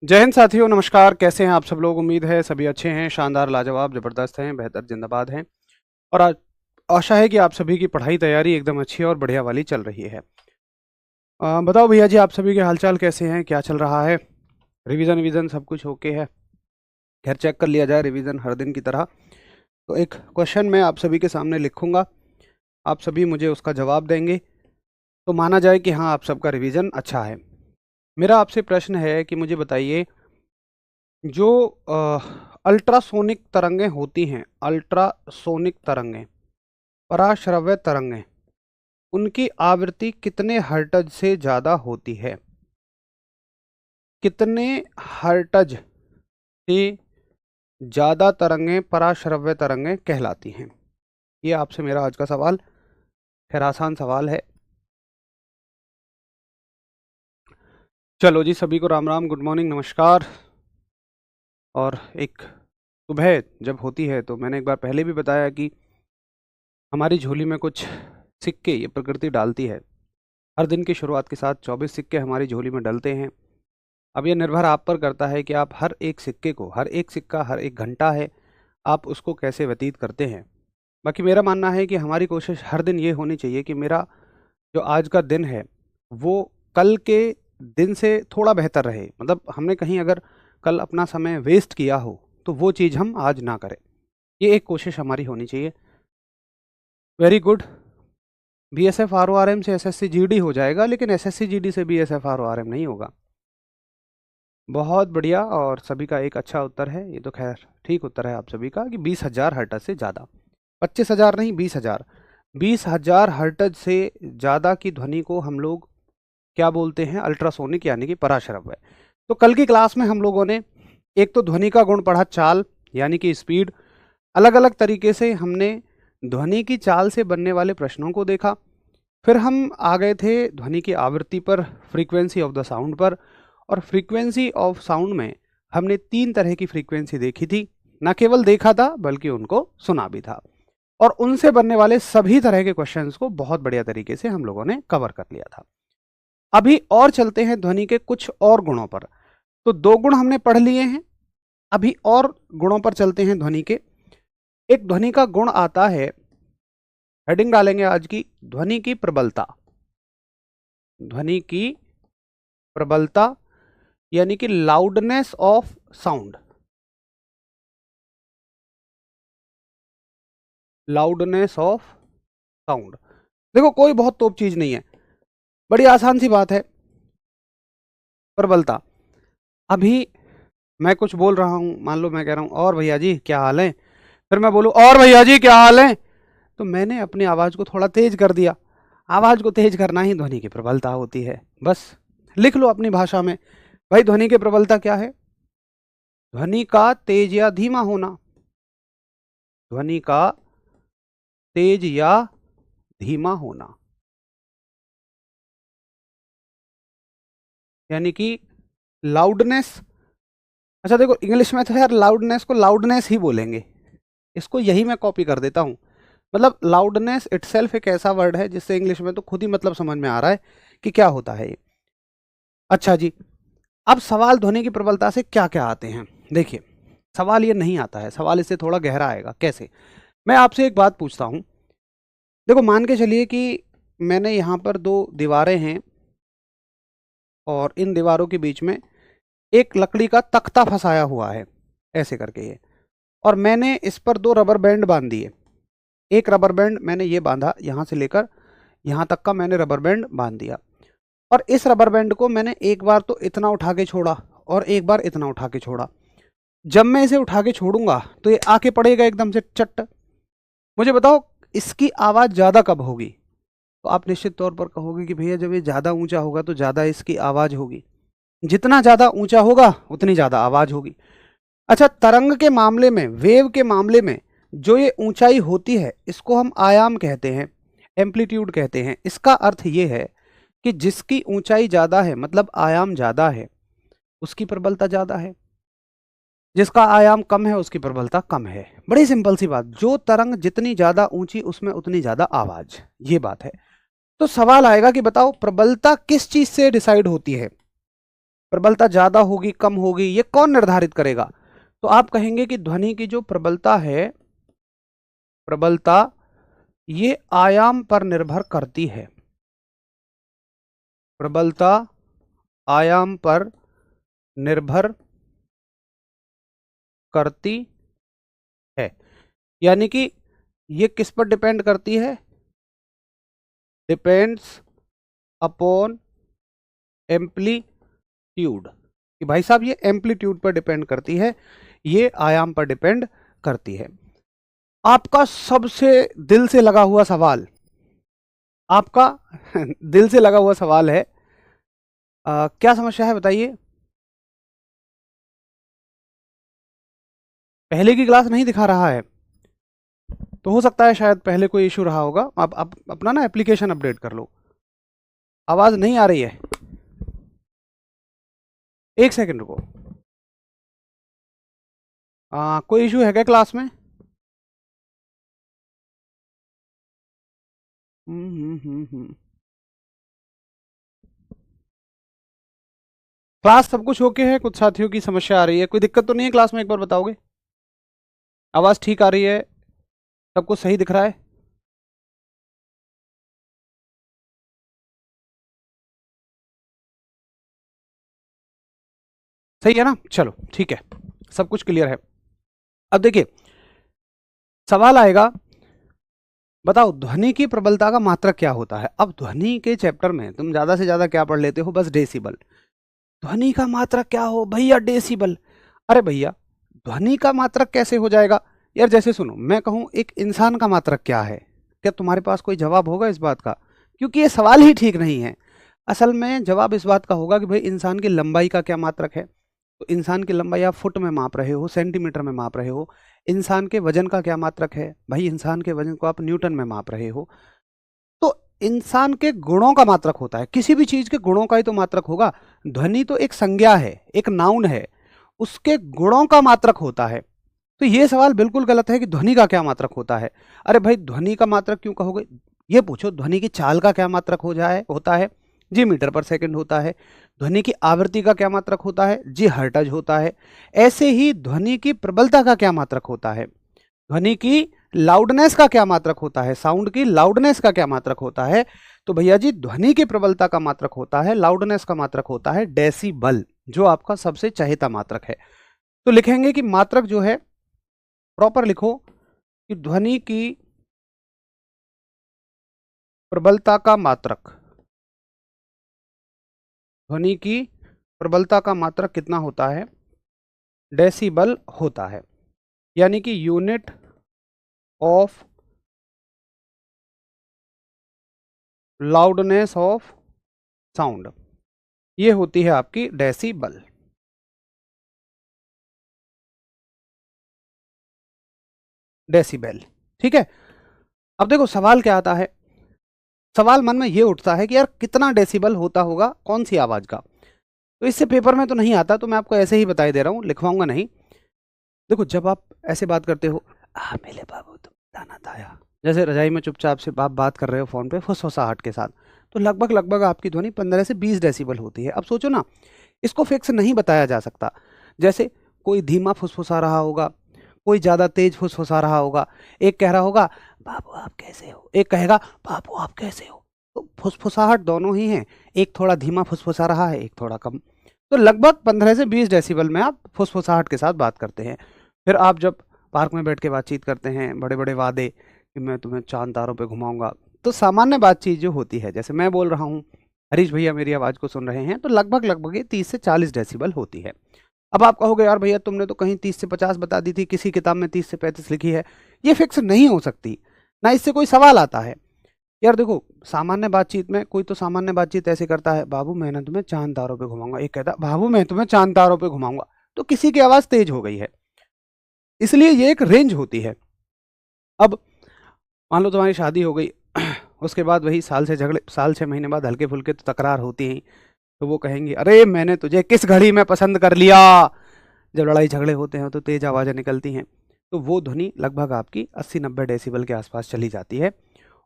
जय हिंद साथियों, नमस्कार। कैसे हैं आप सब लोग? उम्मीद है सभी अच्छे हैं, शानदार, लाजवाब, ज़बरदस्त हैं, बेहतर, जिंदाबाद हैं। और आशा है कि आप सभी की पढ़ाई तैयारी एकदम अच्छी और बढ़िया वाली चल रही है। बताओ भैया जी, आप सभी के हालचाल कैसे हैं? क्या चल रहा है? रिवीजन विवीजन सब कुछ ओके है? खैर, चेक कर लिया जाए रिवीजन हर दिन की तरह। तो एक क्वेश्चन मैं आप सभी के सामने लिखूंगा, आप सभी मुझे उसका जवाब देंगे, तो माना जाए कि हाँ, आप सबका रिवीजन अच्छा है। मेरा आपसे प्रश्न है कि मुझे बताइए, जो अल्ट्रासोनिक तरंगें होती हैं, अल्ट्रासोनिक तरंगें, पराश्रव्य तरंगें, उनकी आवृत्ति कितने हर्ट्ज से ज़्यादा होती है? कितने हर्ट्ज से ज़्यादा तरंगें पराश्रव्य तरंगें कहलाती हैं? ये आपसे मेरा आज का सवाल। खैर, आसान सवाल है। चलो जी, सभी को राम राम, गुड मॉर्निंग, नमस्कार। और एक सुबह जब होती है तो मैंने एक बार पहले भी बताया कि हमारी झोली में कुछ सिक्के ये प्रकृति डालती है। हर दिन की शुरुआत के साथ 24 सिक्के हमारी झोली में डलते हैं। अब ये निर्भर आप पर करता है कि आप हर एक सिक्के को, हर एक सिक्का हर एक घंटा है, आप उसको कैसे व्यतीत करते हैं। बाकी मेरा मानना है कि हमारी कोशिश हर दिन ये होनी चाहिए कि मेरा जो आज का दिन है वो कल के दिन से थोड़ा बेहतर रहे। मतलब हमने कहीं अगर कल अपना समय वेस्ट किया हो तो वो चीज़ हम आज ना करें। ये एक कोशिश हमारी होनी चाहिए। Very good. बीएसएफ आरओआरएम से एसएससी जीडी हो जाएगा, लेकिन एसएससी जीडी से बीएसएफ आरओआरएम नहीं होगा। बहुत बढ़िया, और सभी का एक अच्छा उत्तर है। ये तो खैर ठीक उत्तर है आप सभी का कि 20,000 हर्ट्ज से ज़्यादा। 25,000 नहीं, 20,000। 20,000 हर्ट्ज से ज़्यादा की ध्वनि को हम लोग क्या बोलते हैं? अल्ट्रासोनिक, यानी कि पराश्रव्य। तो कल की क्लास में हम लोगों ने एक तो ध्वनि का गुण पढ़ा, चाल यानी कि स्पीड। अलग अलग तरीके से हमने ध्वनि की चाल से बनने वाले प्रश्नों को देखा। फिर हम आ गए थे ध्वनि की आवृत्ति पर, फ्रीक्वेंसी ऑफ द साउंड पर। और फ्रीक्वेंसी ऑफ साउंड में हमने 3 तरह की फ्रीक्वेंसी देखी थी। न केवल देखा था बल्कि उनको सुना भी था, और उनसे बनने वाले सभी तरह के क्वेश्चंस को बहुत बढ़िया तरीके से हम लोगों ने कवर कर लिया था। अभी और चलते हैं ध्वनि के कुछ और गुणों पर। तो 2 गुण हमने पढ़ लिए हैं, अभी और गुणों पर चलते हैं ध्वनि के। एक ध्वनि का गुण आता है, हेडिंग डालेंगे आज की, ध्वनि की प्रबलता। ध्वनि की प्रबलता यानी कि loudness of sound. Loudness of sound. देखो, कोई बहुत तोप चीज नहीं है, बड़ी आसान सी बात है। प्रबलता, अभी मैं कुछ बोल रहा हूं, मान लो मैं कह रहा हूं और भैया जी क्या हाल है, फिर मैं बोलूं और भैया जी क्या हाल है, तो मैंने अपनी आवाज को थोड़ा तेज कर दिया। आवाज को तेज करना ही ध्वनि की प्रबलता होती है। बस लिख लो अपनी भाषा में, भाई ध्वनि की प्रबलता क्या है? ध्वनि का तेज या धीमा होना। ध्वनि का तेज या धीमा होना, यानी कि लाउडनेस। अच्छा देखो, इंग्लिश में तो यार लाउडनेस को लाउडनेस ही बोलेंगे, इसको यही मैं कॉपी कर देता हूँ। मतलब लाउडनेस इटसेल्फ एक ऐसा वर्ड है जिससे इंग्लिश में तो खुद ही मतलब समझ में आ रहा है कि क्या होता है ये। अच्छा जी, अब सवाल ध्वनि की प्रबलता से क्या क्या आते हैं। देखिए, सवाल ये नहीं आता है, सवाल इससे थोड़ा गहरा आएगा। कैसे? मैं आपसे एक बात पूछता हूँ। देखो, मान के चलिए कि मैंने यहाँ पर 2 दीवारें हैं, और इन दीवारों के बीच में एक लकड़ी का तख्ता फंसाया हुआ है, ऐसे करके ये, और मैंने इस पर 2 रबर बैंड बांध दिए। एक रबर बैंड मैंने ये बांधा, यहाँ से लेकर यहाँ तक का मैंने रबर बैंड बांध दिया, और इस रबर बैंड को मैंने एक बार तो इतना उठा के छोड़ा और एक बार इतना उठा के छोड़ा। जब मैं इसे उठा के छोड़ूंगा तो ये आके पड़ेगा एकदम से चट्ट। मुझे बताओ, इसकी आवाज़ ज़्यादा कब होगी? तो आप निश्चित तौर पर कहोगे कि भैया जब ये ज़्यादा ऊंचा होगा तो ज़्यादा इसकी आवाज़ होगी। जितना ज़्यादा ऊंचा होगा उतनी ज़्यादा आवाज़ होगी। अच्छा, तरंग के मामले में, वेव के मामले में, जो ये ऊंचाई होती है इसको हम आयाम कहते हैं, एम्पलीट्यूड कहते हैं। इसका अर्थ ये है कि जिसकी ऊंचाई ज़्यादा है, मतलब आयाम ज़्यादा है, उसकी प्रबलता ज़्यादा है। जिसका आयाम कम है उसकी प्रबलता कम है। बड़ी सिंपल सी बात, जो तरंग जितनी ज़्यादा ऊंची उसमें उतनी ज़्यादा आवाज़, ये बात है। तो सवाल आएगा कि बताओ प्रबलता किस चीज़ से डिसाइड होती है? प्रबलता ज्यादा होगी कम होगी ये कौन निर्धारित करेगा? तो आप कहेंगे कि ध्वनि की जो प्रबलता है, प्रबलता ये आयाम पर निर्भर करती है। प्रबलता आयाम पर निर्भर करती है, यानी कि ये किस पर डिपेंड करती है? डिपेंड्स अपॉन एम्पलीट्यूड, कि भाई साहब ये एम्पलीट्यूड पर डिपेंड करती है, ये आयाम पर डिपेंड करती है। आपका सबसे दिल से लगा हुआ सवाल, आपका दिल से लगा हुआ सवाल है, क्या समस्या है बताइए? पहले की क्लास नहीं दिखा रहा है तो हो सकता है शायद पहले कोई इशू रहा होगा। आप अपना ना एप्लीकेशन अपडेट कर लो। आवाज नहीं आ रही है, एक सेकंड रुको। कोई इशू है क्या क्लास में? क्लास सब कुछ ओके है, कुछ साथियों की समस्या आ रही है, कोई दिक्कत तो नहीं है क्लास में? एक बार बताओगे। आवाज ठीक आ रही है, सब कुछ सही दिख रहा है? सही है ना? चलो ठीक है, सब कुछ क्लियर है। अब देखिए सवाल आएगा, बताओ ध्वनि की प्रबलता का मात्रक क्या होता है। अब ध्वनि के चैप्टर में तुम ज्यादा से ज्यादा क्या पढ़ लेते हो? बस डेसिबल। ध्वनि का मात्रक क्या हो भैया? डेसिबल। अरे भैया ध्वनि का मात्रक कैसे हो जाएगा यार? जैसे सुनो, मैं कहूं एक इंसान का मात्रक क्या है, क्या तुम्हारे पास कोई जवाब होगा इस बात का? क्योंकि ये सवाल ही ठीक नहीं है। असल में जवाब इस बात का होगा कि भाई इंसान की लंबाई का क्या मात्रक है। तो इंसान की लंबाई आप फुट में माप रहे हो, सेंटीमीटर में माप रहे हो। इंसान के वजन का क्या मात्रक है? भाई इंसान के वजन को आप न्यूटन में माप रहे हो। तो इंसान के गुणों का मात्रक होता है, किसी भी चीज के गुणों का ही तो मात्रक होगा। ध्वनि तो एक संज्ञा है, एक नाउन है, उसके गुणों का मात्रक होता है। तो ये सवाल बिल्कुल गलत है कि ध्वनि का क्या मात्रक होता है। अरे भाई ध्वनि का मात्रक क्यों कहोगे? ये पूछो ध्वनि की चाल का क्या मात्रक होता है? जी मीटर पर सेकंड होता है। ध्वनि की आवृत्ति का क्या मात्रक होता है? जी हर्ट्ज होता है। ऐसे ही ध्वनि की प्रबलता का क्या मात्रक होता है? ध्वनि की लाउडनेस का क्या मात्रक होता है? साउंड की लाउडनेस का क्या मात्रक होता है? तो भैया जी ध्वनि की प्रबलता का मात्रक होता है, लाउडनेस का मात्रक होता है डेसिबल, जो आपका सबसे चहेता मात्रक है। तो लिखेंगे कि मात्रक जो है, प्रॉपर लिखो कि ध्वनि की प्रबलता का मात्रक, ध्वनि की प्रबलता का मात्रक कितना होता है? डेसिबल होता है, यानी कि unit of loudness of sound, ये होती है आपकी डेसिबल। डेसिबल, ठीक है। अब देखो सवाल क्या आता है, सवाल मन में ये उठता है कि यार कितना डेसिबल होता होगा कौन सी आवाज का। तो इससे पेपर में तो नहीं आता, तो मैं आपको ऐसे ही बता दे रहा हूं, लिखवाऊंगा नहीं। देखो जब आप ऐसे बात करते हो, मेरे बाबू तुम दाना ताया, जैसे रजाई में चुपचाप से आप बात कर रहे हो फोन पे फुसफुसाहट के साथ, तो लगभग लगभग आपकी ध्वनि 15 से 20 डेसिबल होती है। अब सोचो ना, इसको फिक्स नहीं बताया जा सकता। जैसे कोई धीमा फुसफुसा रहा होगा, कोई ज्यादा तेज फुसफुसा रहा होगा। एक कह रहा होगा बाबू आप कैसे हो, एक कहेगा बाबू आप कैसे हो। तो फुसफुसाहट दोनों ही हैं, एक थोड़ा धीमा फुसफुसा रहा है, एक थोड़ा कम। तो लगभग 15 से 20 डेसिबल में आप फुसफुसाहट के साथ बात करते हैं। फिर आप जब पार्क में बैठ के बातचीत करते हैं, बड़े बड़े वादे कि मैं तुम्हें चांद तारों पे घुमाऊंगा, तो सामान्य बातचीत जो होती है, जैसे मैं बोल रहा हूँ, हरीश भैया मेरी आवाज़ को सुन रहे हैं, तो लगभग लगभग ये 30 से 40 डेसिबल होती है। अब आप कहोगे यार भैया तुमने तो कहीं 30 से 50 बता दी थी, किसी किताब में 30 से 35 लिखी है। ये फिक्स नहीं हो सकती, ना इससे कोई सवाल आता है। यार देखो सामान्य बातचीत में कोई तो सामान्य बातचीत ऐसे करता है, बाबू मैं ना तुम्हें चांद तारों पे घुमाऊंगा, एक कहता बाबू मैं तुम्हें चांद तारों पे घुमाऊंगा, तो किसी की आवाज़ तेज हो गई है। इसलिए ये एक रेंज होती है। अब मान लो तुम्हारी शादी हो गई, उसके बाद वही साल से झगड़े, साल 6 महीने बाद हल्के फुल्के तो तकरार होती हैं। तो वो कहेंगे अरे मैंने तुझे किस घड़ी में पसंद कर लिया। जब लड़ाई झगड़े होते हैं तो तेज आवाज़ें निकलती हैं, तो वो ध्वनि लगभग आपकी 80-90 डेसिबल के आसपास चली जाती है।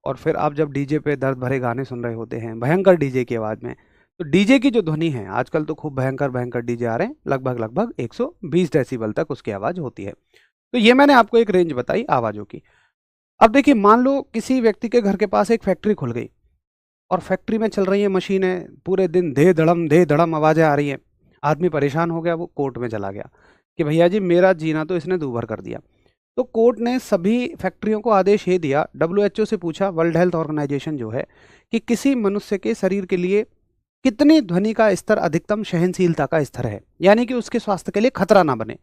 और फिर आप जब डीजे पे दर्द भरे गाने सुन रहे होते हैं भयंकर डीजे की आवाज़ में, तो डीजे की जो ध्वनि है, आजकल तो खूब भयंकर भयंकर डीजे आ रहे हैं, लगभग लगभग 120 डेसिबल तक उसकी आवाज़ होती है। तो ये मैंने आपको एक रेंज बताई आवाज़ों की। अब देखिए, मान लो किसी व्यक्ति के घर के पास एक फैक्ट्री खुल गई और फैक्ट्री में चल रही है मशीनें, पूरे दिन दे धड़म आवाज़ें आ रही हैं। आदमी परेशान हो गया, वो कोर्ट में चला गया कि भैया जी मेरा जीना तो इसने दूभर कर दिया। तो कोर्ट ने सभी फैक्ट्रियों को आदेश ये दिया, WHO से पूछा, वर्ल्ड हेल्थ ऑर्गेनाइजेशन जो है, कि किसी मनुष्य के शरीर के लिए कितनी ध्वनि का स्तर अधिकतम सहनशीलता का स्तर है, यानी कि उसके स्वास्थ्य के लिए खतरा ना बने।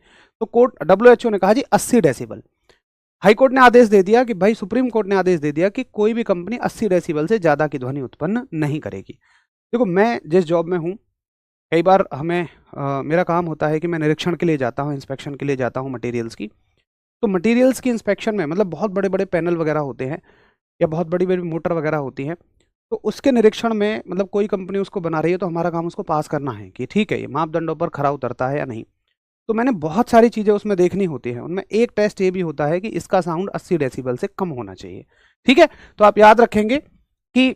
तो कोर्ट WHO ने कहा जी 80 डेसिबल। हाई कोर्ट ने आदेश दे दिया कि भाई, सुप्रीम कोर्ट ने आदेश दे दिया कि कोई भी कंपनी 80 डेसिबल से ज़्यादा की ध्वनि उत्पन्न नहीं करेगी। देखो, मैं जिस जॉब में हूँ, कई बार मेरा काम होता है कि मैं निरीक्षण के लिए जाता हूँ, इंस्पेक्शन के लिए जाता हूँ मटेरियल्स की। तो मटेरियल्स की इंस्पेक्शन में मतलब बहुत बड़े बड़े पैनल वगैरह होते हैं या बहुत बड़ी बड़ी मोटर वगैरह होती हैं, तो उसके निरीक्षण में मतलब कोई कंपनी उसको बना रही है तो हमारा काम उसको पास करना है कि ठीक है, ये मापदंडों पर खरा उतरता है या नहीं। तो मैंने बहुत सारी चीज़ें उसमें देखनी होती हैं, उनमें एक टेस्ट ये भी होता है कि इसका साउंड 80 डेसिबल से कम होना चाहिए। ठीक है, तो आप याद रखेंगे कि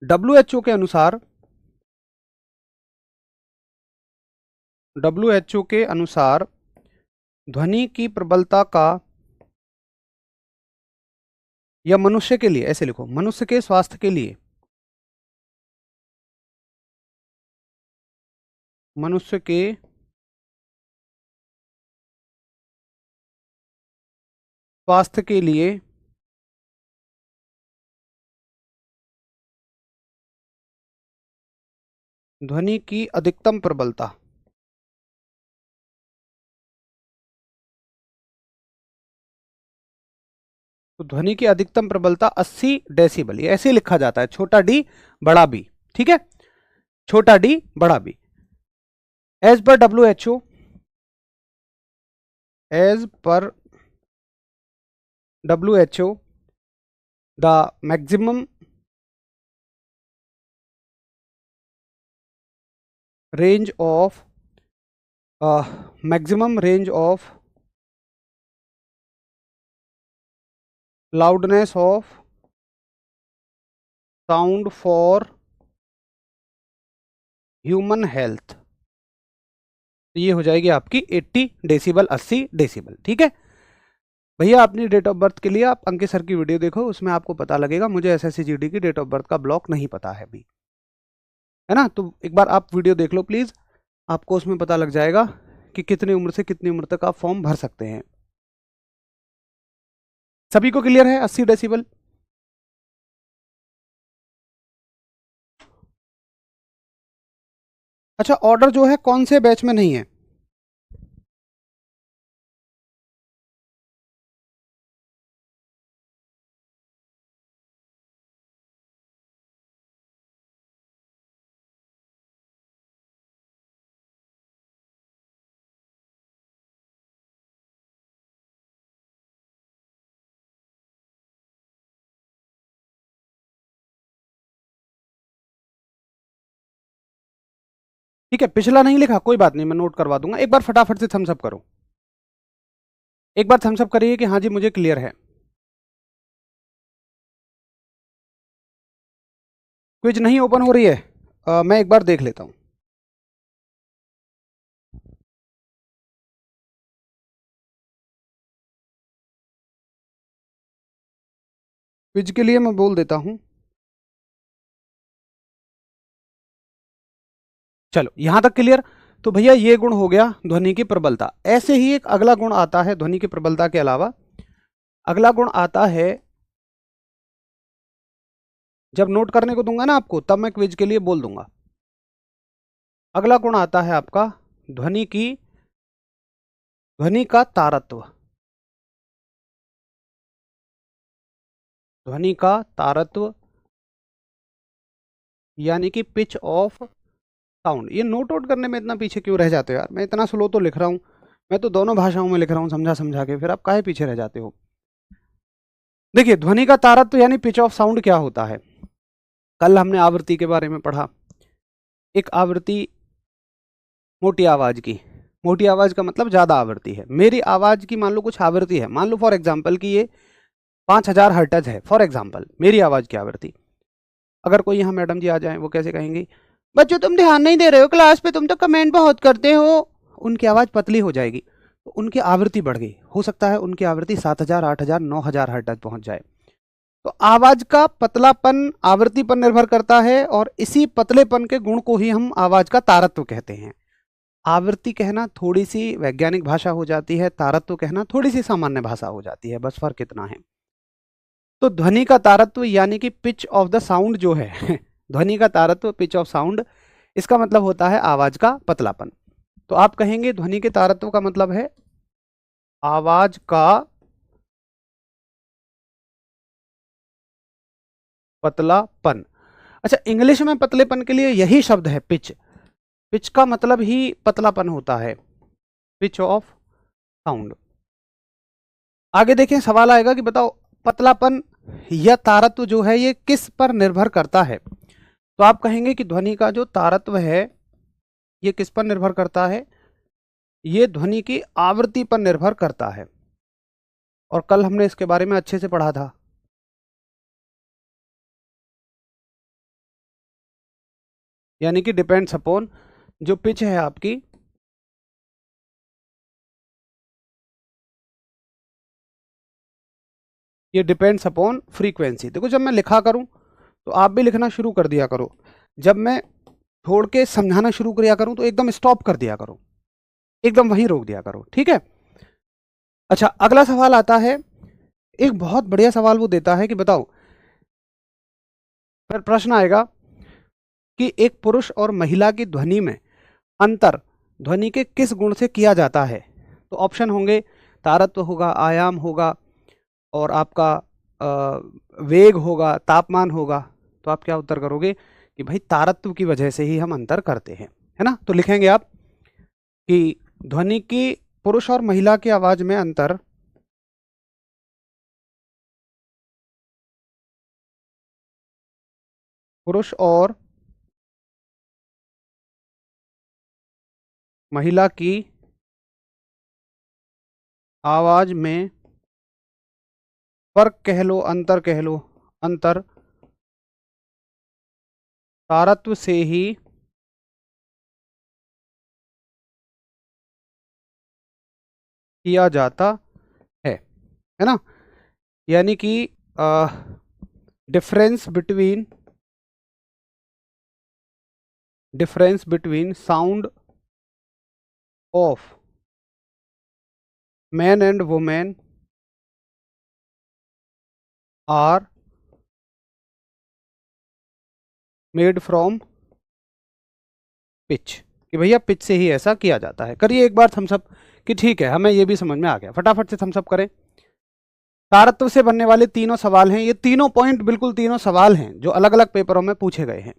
WHO के अनुसार, WHO के अनुसार ध्वनि की प्रबलता का, या मनुष्य के लिए, ऐसे लिखो, मनुष्य के स्वास्थ्य के लिए, मनुष्य के स्वास्थ्य के लिए ध्वनि की अधिकतम प्रबलता, तो ध्वनि की अधिकतम प्रबलता 80 डेसिबल, ये ऐसे लिखा जाता है, छोटा डी बड़ा बी। ठीक है, छोटा डी बड़ा B. As per WHO, as per WHO, the maximum range of maximum range of loudness of sound for human health, तो ये हो जाएगी आपकी 80 डेसिबल, 80 डेसिबल। ठीक है भैया, अपनी डेट ऑफ बर्थ के लिए आप अंकित सर की वीडियो देखो, उसमें आपको पता लगेगा। मुझे SSCGD की डेट ऑफ बर्थ का ब्लॉक नहीं पता है अभी, है ना, तो एक बार आप वीडियो देख लो प्लीज, आपको उसमें पता लग जाएगा कि कितनी उम्र से कितनी उम्र तक आप फॉर्म भर सकते हैं। सभी को क्लियर है 80 डेसिबल? अच्छा, ऑर्डर जो है कौन से बैच में नहीं है? ठीक है, पिछला नहीं लिखा, कोई बात नहीं, मैं नोट करवा दूंगा। एक बार फटाफट से थम्स अप करो, एक बार थम्स अप करिए कि हाँ जी मुझे क्लियर है। क्विज नहीं ओपन हो रही है? मैं एक बार देख लेता हूँ। क्विज के लिए मैं बोल देता हूँ। चलो, यहां तक क्लियर। तो भैया ये गुण हो गया ध्वनि की प्रबलता। ऐसे ही एक अगला गुण आता है ध्वनि की प्रबलता के अलावा, अगला गुण आता है, जब नोट करने को दूंगा ना आपको, तब मैं क्विज के लिए बोल दूंगा। अगला गुण आता है आपका ध्वनि का तारत्व, ध्वनि का तारत्व, यानी कि पिच ऑफ साउंड। ये नोट आउट करने में इतना पीछे क्यों रह जाते हो यार? मैं इतना स्लो तो लिख रहा हूँ, मैं तो दोनों भाषाओं में लिख रहा हूँ समझा समझा के, फिर आप काहे पीछे रह जाते हो? देखिए, ध्वनि का तारत्व यानी पिच ऑफ साउंड क्या होता है? कल हमने आवृत्ति के बारे में पढ़ा। एक आवृत्ति मोटी आवाज की, मोटी आवाज का मतलब ज्यादा आवृत्ति है। मेरी आवाज की मान लो कुछ आवृत्ति है, मान लो फॉर एग्जाम्पल कि ये 5000 हर्ट्ज है, फॉर एग्जाम्पल मेरी आवाज की आवृत्ति। अगर कोई यहाँ मैडम जी आ जाए, वो कैसे कहेंगी, बच्चों तुम ध्यान नहीं दे रहे हो क्लास पे, तुम तो कमेंट बहुत करते हो। उनकी आवाज़ पतली हो जाएगी तो उनकी आवृत्ति बढ़ गई, हो सकता है उनकी आवृत्ति 7000, 8000, 9000 हर्ट्ज तक पहुंच जाए। तो आवाज का पतलापन आवृत्ति पर निर्भर करता है और इसी पतलेपन के गुण को ही हम आवाज का तारत्व कहते हैं। आवृत्ति कहना थोड़ी सी वैज्ञानिक भाषा हो जाती है, तारत्व कहना थोड़ी सी सामान्य भाषा हो जाती है, बस फर्क इतना है। तो ध्वनि का तारत्व यानी कि पिच ऑफ द साउंड जो है ध्वनि का तारत्व, पिच ऑफ साउंड, इसका मतलब होता है आवाज का पतलापन। तो आप कहेंगे ध्वनि के तारत्व का मतलब है आवाज का पतलापन। अच्छा, इंग्लिश में पतलेपन के लिए यही शब्द है पिच। पिच का मतलब ही पतलापन होता है, पिच ऑफ साउंड। आगे देखें, सवाल आएगा कि बताओ पतलापन या तारत्व जो है ये किस पर निर्भर करता है। तो आप कहेंगे कि ध्वनि का जो तारत्व है ये किस पर निर्भर करता है, ये ध्वनि की आवृत्ति पर निर्भर करता है। और कल हमने इसके बारे में अच्छे से पढ़ा था। यानी कि डिपेंड्स अपॉन, जो पिच है आपकी, ये डिपेंड्स अपॉन फ्रीक्वेंसी। देखो जब मैं लिखा करूं तो आप भी लिखना शुरू कर दिया करो, जब मैं छोड़ के समझाना शुरू किया करूं तो एकदम स्टॉप कर दिया करो, एकदम वहीं रोक दिया करो, ठीक है। अच्छा, अगला सवाल आता है, एक बहुत बढ़िया सवाल वो देता है कि बताओ, फिर प्रश्न आएगा कि एक पुरुष और महिला की ध्वनि में अंतर ध्वनि के किस गुण से किया जाता है। तो ऑप्शन होंगे, तारत्व होगा, आयाम होगा, और आपका वेग होगा, तापमान होगा। तो आप क्या उत्तर करोगे कि भाई तारत्व की वजह से ही हम अंतर करते हैं, है ना। तो लिखेंगे आप कि ध्वनि की पुरुष और महिला की आवाज में अंतर पुरुष और महिला की आवाज में फर्क कह लो, अंतर कह लो, अंतर तारत्व से ही किया जाता है ना। यानी कि difference between sound of man and women are made from pitch, कि भैया पिच से ही ऐसा किया जाता है। करिए एक बार थम्स अप कि ठीक है, हमें ये भी समझ में आ गया। फटाफट से थम्स अप करें। तारत्व से बनने वाले तीनों सवाल हैं, ये तीनों पॉइंट बिल्कुल तीनों सवाल हैं जो अलग अलग पेपरों में पूछे गए हैं।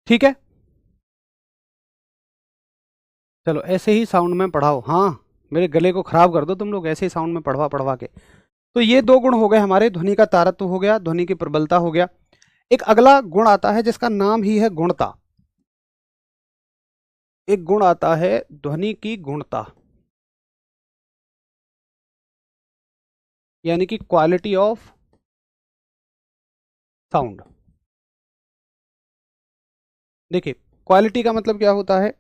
ठीक है, चलो ऐसे ही साउंड में पढ़ाओ। हाँ, मेरे गले को खराब कर दो तुम लोग, ऐसे ही साउंड में पढ़वा पढ़वा के। तो ये दो गुण हो गए हमारे, ध्वनि का तारत्व हो गया, ध्वनि की प्रबलता हो गया। एक अगला गुण आता है जिसका नाम ही है गुणता। एक गुण आता है ध्वनि की गुणता, यानी कि क्वालिटी ऑफ साउंड। देखिए, क्वालिटी का मतलब क्या होता है,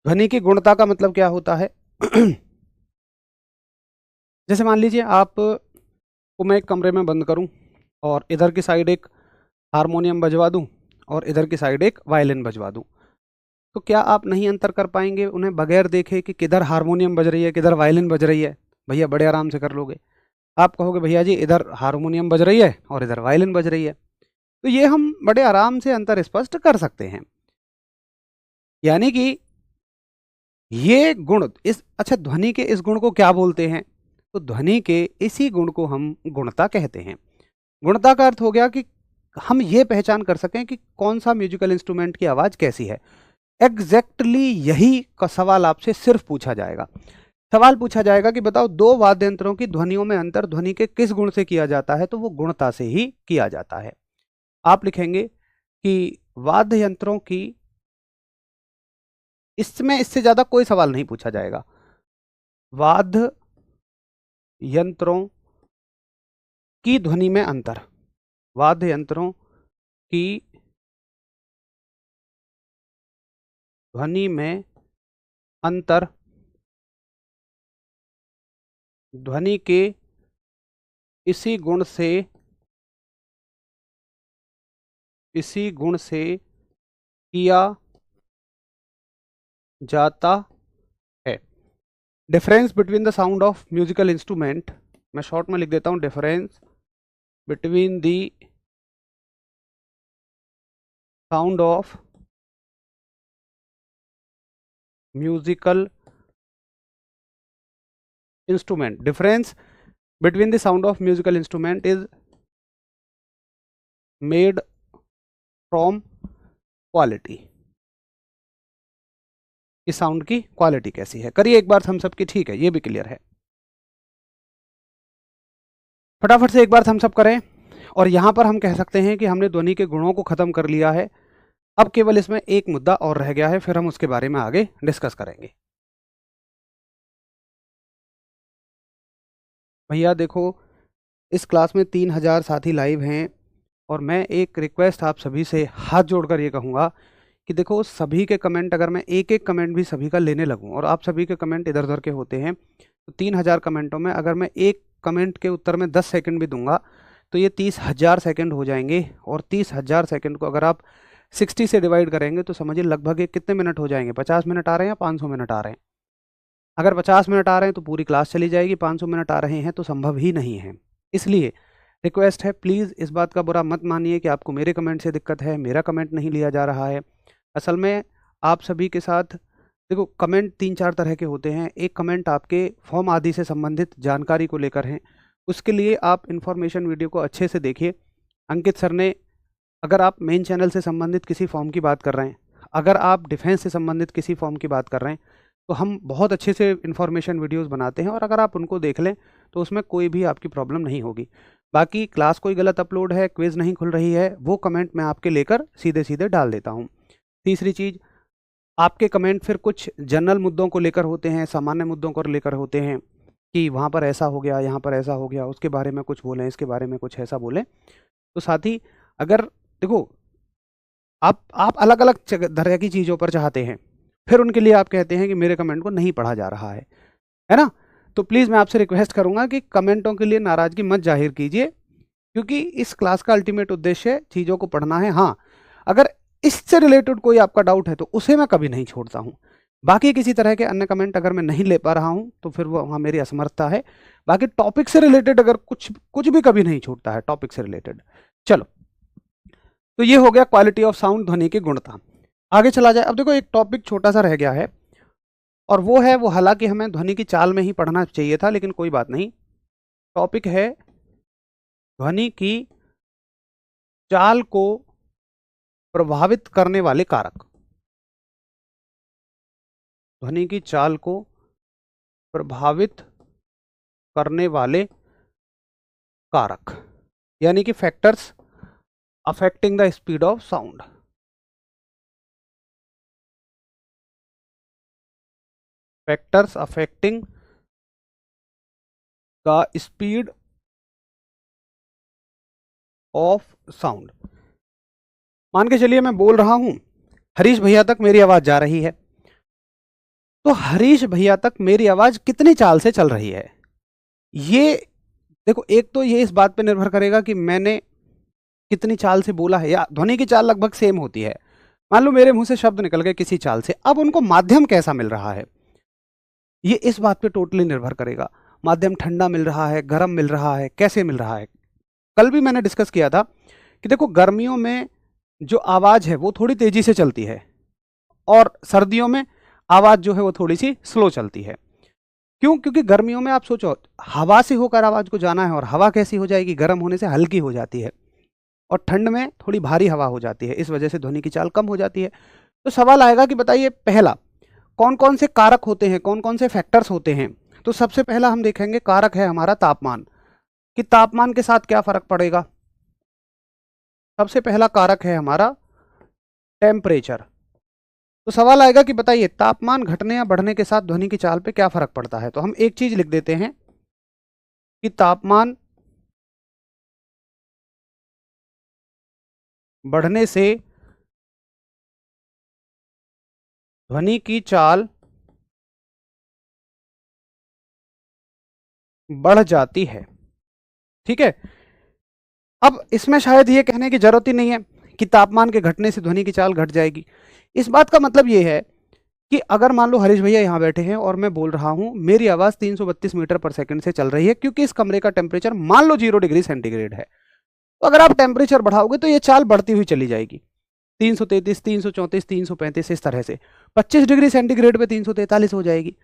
ध्वनि की गुणता का मतलब क्या होता है। जैसे मान लीजिए आप को मैं एक कमरे में बंद करूं और इधर की साइड एक हारमोनियम बजवा दूं और इधर की साइड एक वायलिन बजवा दूं। तो क्या आप नहीं अंतर कर पाएंगे उन्हें बगैर देखे कि किधर हारमोनियम बज रही है किधर वायलिन बज रही है? भैया बड़े आराम से कर लोगे। आप कहोगे भैया जी इधर हारमोनियम बज रही है और इधर वायलिन बज रही है, तो ये हम बड़े आराम से अंतर स्पष्ट कर सकते हैं। यानी कि ये गुण इस अच्छा ध्वनि के इस गुण को क्या बोलते हैं? तो ध्वनि के इसी गुण को हम गुणता कहते हैं। गुणता का अर्थ हो गया कि हम ये पहचान कर सकें कि कौन सा म्यूजिकल इंस्ट्रूमेंट की आवाज कैसी है। एग्जैक्टली यही का सवाल आपसे सिर्फ पूछा जाएगा। सवाल पूछा जाएगा कि बताओ दो वाद्य यंत्रों की ध्वनियों में अंतर ध्वनि के किस गुण से किया जाता है? तो वो गुणता से ही किया जाता है। आप लिखेंगे कि वाद्य यंत्रों की, इसमें इससे ज्यादा कोई सवाल नहीं पूछा जाएगा। वाद्य यंत्रों की ध्वनि में अंतर, वाद्य यंत्रों की ध्वनि में अंतर ध्वनि के इसी गुण से किया जाता है। Difference between the sound of musical instrument, मैं शॉर्ट में लिख देता हूं, difference between the sound of musical instrument, difference between the sound of musical instrument is made from quality। इस साउंड की क्वालिटी कैसी है? करिए एक बार हम सबकी, ठीक है ये भी क्लियर है। फटाफट से एक बार हम सब करें। और यहां पर हम कह सकते हैं कि हमने ध्वनि के गुणों को खत्म कर लिया है। अब केवल इसमें एक मुद्दा और रह गया है, फिर हम उसके बारे में आगे डिस्कस करेंगे। भैया देखो इस क्लास में 3000 साथी लाइव हैं और मैं एक रिक्वेस्ट आप सभी से हाथ जोड़कर ये कहूँगा कि देखो सभी के कमेंट, अगर मैं एक एक कमेंट भी सभी का लेने लगूं और आप सभी के कमेंट इधर उधर के होते हैं, तो 3000 कमेंटों में अगर मैं एक कमेंट के उत्तर में 10 सेकंड भी दूंगा तो ये 30,000 सेकंड हो जाएंगे। और 30,000 सेकंड को अगर आप 60 से डिवाइड करेंगे तो समझिए लगभग ये कितने मिनट हो जाएंगे? 50 मिनट आ रहे हैं या 500 मिनट आ रहे हैं? अगर 50 मिनट आ रहे हैं तो पूरी क्लास चली जाएगी, 500 मिनट आ रहे हैं तो संभव ही नहीं है। इसलिए रिक्वेस्ट है, प्लीज़ इस बात का बुरा मत मानिए कि आपको मेरे कमेंट से दिक्कत है, मेरा कमेंट नहीं लिया जा रहा है। असल में आप सभी के साथ देखो कमेंट 3-4 तरह के होते हैं। एक कमेंट आपके फॉर्म आदि से संबंधित जानकारी को लेकर हैं, उसके लिए आप इन्फॉर्मेशन वीडियो को अच्छे से देखिए। अंकित सर ने, अगर आप मेन चैनल से संबंधित किसी फॉर्म की बात कर रहे हैं, अगर आप डिफेंस से संबंधित किसी फॉर्म की बात कर रहे हैं, तो हम बहुत अच्छे से इन्फॉर्मेशन वीडियोस बनाते हैं और अगर आप उनको देख लें तो उसमें कोई भी आपकी प्रॉब्लम नहीं होगी। बाकी क्लास कोई गलत अपलोड है, क्विज़ नहीं खुल रही है, वो कमेंट मैं आपके लेकर सीधे सीधे डाल देता हूँ। तीसरी चीज़, आपके कमेंट फिर कुछ जनरल मुद्दों को लेकर होते हैं, सामान्य मुद्दों को लेकर होते हैं कि वहाँ पर ऐसा हो गया, यहाँ पर ऐसा हो गया, उसके बारे में कुछ बोलें, इसके बारे में कुछ ऐसा बोलें। तो साथ ही अगर देखो आप अलग अलग तरह की चीज़ों पर चाहते हैं, फिर उनके लिए आप कहते हैं कि मेरे कमेंट को नहीं पढ़ा जा रहा है ना? तो प्लीज़ मैं आपसे रिक्वेस्ट करूंगा कि कमेंटों के लिए नाराज़गी मत जाहिर कीजिए, क्योंकि इस क्लास का अल्टीमेट उद्देश्य चीज़ों को पढ़ना है। हाँ, अगर इससे रिलेटेड कोई आपका डाउट है तो उसे मैं कभी नहीं छोड़ता हूँ। बाकी किसी तरह के अन्य कमेंट अगर मैं नहीं ले पा रहा हूँ तो फिर वो वहाँ मेरी असमर्थता है। बाकी टॉपिक से रिलेटेड अगर कुछ भी कभी नहीं छूटता है टॉपिक से रिलेटेड। चलो, तो ये हो गया क्वालिटी ऑफ साउंड, ध्वनि की गुणता। आगे चला जाए। अब देखो एक टॉपिक छोटा सा रह गया है और वो है, वो हालांकि हमें ध्वनि की चाल में ही पढ़ना चाहिए था, लेकिन कोई बात नहीं। टॉपिक है ध्वनि की चाल को प्रभावित करने वाले कारक। ध्वनि की चाल को प्रभावित करने वाले कारक, यानी कि factors affecting the speed of sound. Factors affecting the speed of sound. मान के चलिए मैं बोल रहा हूं, हरीश भैया तक मेरी आवाज जा रही है, तो हरीश भैया तक मेरी आवाज कितनी चाल से चल रही है? ये देखो, एक तो ये इस बात पे निर्भर करेगा कि मैंने कितनी चाल से बोला है, या ध्वनि की चाल लगभग सेम होती है। मान लो मेरे मुंह से शब्द निकल गए किसी चाल से, अब उनको माध्यम कैसा मिल रहा है ये इस बात पे टोटली निर्भर करेगा। माध्यम ठंडा मिल रहा है, गर्म मिल रहा है, कैसे मिल रहा है। कल भी मैंने डिस्कस किया था कि देखो गर्मियों में जो आवाज है वो थोड़ी तेजी से चलती है और सर्दियों में आवाज जो है वो थोड़ी सी स्लो चलती है। क्यों? क्योंकि गर्मियों में आप सोचो हवा से होकर आवाज को जाना है और हवा कैसी हो जाएगी, गर्म होने से हल्की हो जाती है और ठंड में थोड़ी भारी हवा हो जाती है, इस वजह से ध्वनि की चाल कम हो जाती है। तो सवाल आएगा कि बताइए पहला कौन कौन से कारक होते हैं, कौन कौन से फैक्टर्स होते हैं। तो सबसे पहला हम देखेंगे कारक है हमारा तापमान, कि तापमान के साथ क्या फर्क पड़ेगा। सबसे पहला कारक है हमारा टेम्परेचर। तो सवाल आएगा कि बताइए तापमान घटने या बढ़ने के साथ ध्वनि की चाल पे क्या फर्क पड़ता है। तो हम एक चीज लिख देते हैं कि तापमान बढ़ने से ध्वनि की चाल बढ़ जाती है। ठीक है, अब इसमें शायद ये कहने की जरूरत ही नहीं है कि तापमान के घटने से ध्वनि की चाल घट जाएगी। इस बात का मतलब ये है कि अगर मान लो हरीश भैया यहाँ बैठे हैं और मैं बोल रहा हूं, मेरी आवाज 332 मीटर पर सेकंड से चल रही है क्योंकि इस कमरे का टेम्परेचर मान लो 0 डिग्री सेंटीग्रेड है। तो अगर आप टेम्परेचर बढ़ाओगे तो ये चाल बढ़ती हुई चली जाएगी, 333, 334, 335 इस तरह से 25 डिग्री सेंटीग्रेड पे 343 हो जाएगी।